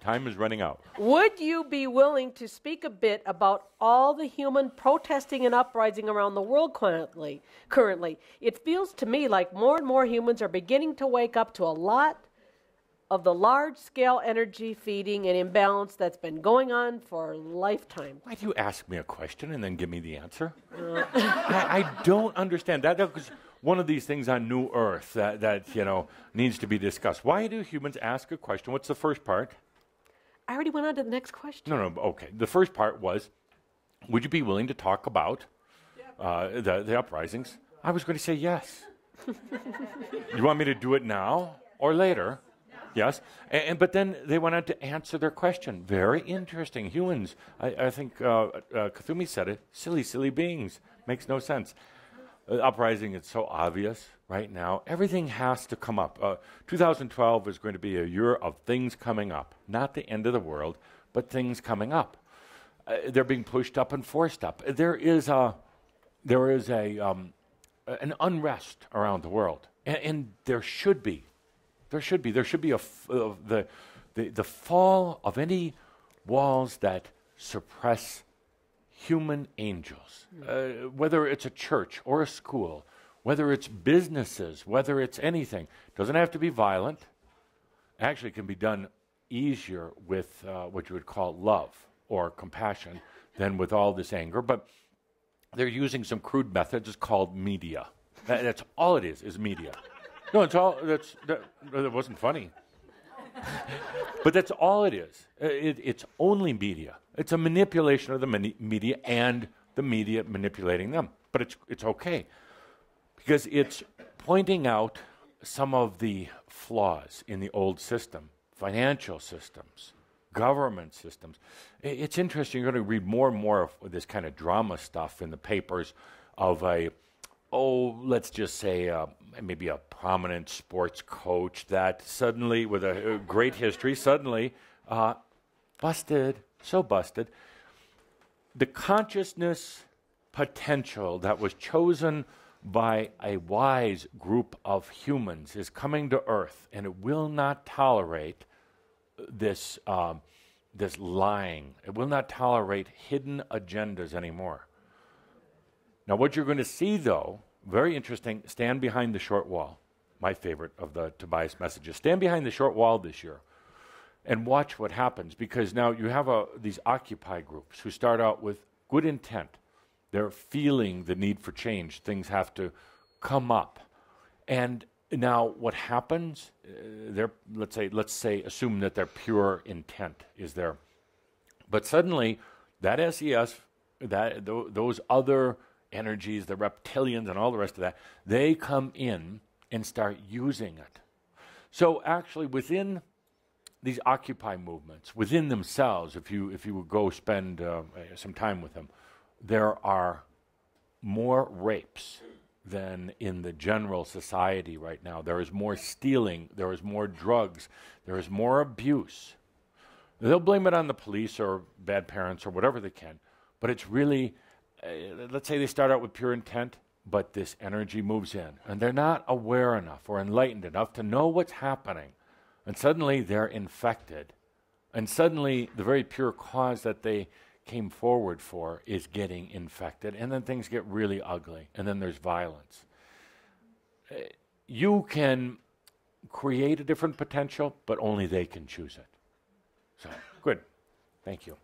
Time is running out. Would you be willing to speak a bit about all the human protesting and uprising around the world currently? It feels to me like more and more humans are beginning to wake up to a lot of the large-scale energy feeding and imbalance that's been going on for a lifetime. Why do you ask me a question and then give me the answer? I don't understand. That was one of these things on New Earth that needs to be discussed. Why do humans ask a question? What's the first part? I already went on to the next question. No, okay. The first part was, would you be willing to talk about the uprisings? I was going to say yes. You want me to do it now or later? Yes. But then they went on to answer their question. Very interesting. Humans, I think Kathumi said it, silly beings. Makes no sense. Uprising is so obvious right now. Everything has to come up. 2012 is going to be a year of things coming up. Not the end of the world, but things coming up. They're being pushed up and forced up. There is an unrest around the world, and there should be. There should be the fall of any walls that suppress human angels, whether it's a church or a school, whether it's businesses, whether it's anything. Doesn't have to be violent. Actually, it can be done easier with what you would call love or compassion than with all this anger. But they're using some crude methods. It's called media. That's all it is media. No, it's all. That wasn't funny. But that's all it is. It's only media. It's a manipulation of the media and the media manipulating them. But it's okay because it's pointing out some of the flaws in the old system, financial systems, government systems. It's interesting. You're going to read more and more of this kind of drama stuff in the papers of let's just say maybe a prominent sports coach that suddenly, with a great history, suddenly busted. The consciousness potential that was chosen by a wise group of humans is coming to Earth, and it will not tolerate this lying. It will not tolerate hidden agendas anymore. Now, what you're going to see, though, very interesting, stand behind the short wall. My favorite of the Tobias messages. Stand behind the short wall this year and watch what happens, because now you have these Occupy groups who start out with good intent. They're feeling the need for change. Things have to come up. And now what happens, assume that their pure intent is there. But suddenly, that SES, those other energies, the reptilians and all the rest of that, they come in and start using it. So actually within these Occupy movements, within themselves, if you would go spend some time with them, there are more rapes than in the general society right now. There is more stealing, there is more drugs, there is more abuse. They'll blame it on the police or bad parents or whatever they can, but it's really, let's say they start out with pure intent, but this energy moves in, and they're not aware enough or enlightened enough to know what's happening, and suddenly they're infected, and suddenly the very pure cause that they came forward for is getting infected, and then things get really ugly, and then there's violence. You can create a different potential, but only they can choose it. So, good. Thank you.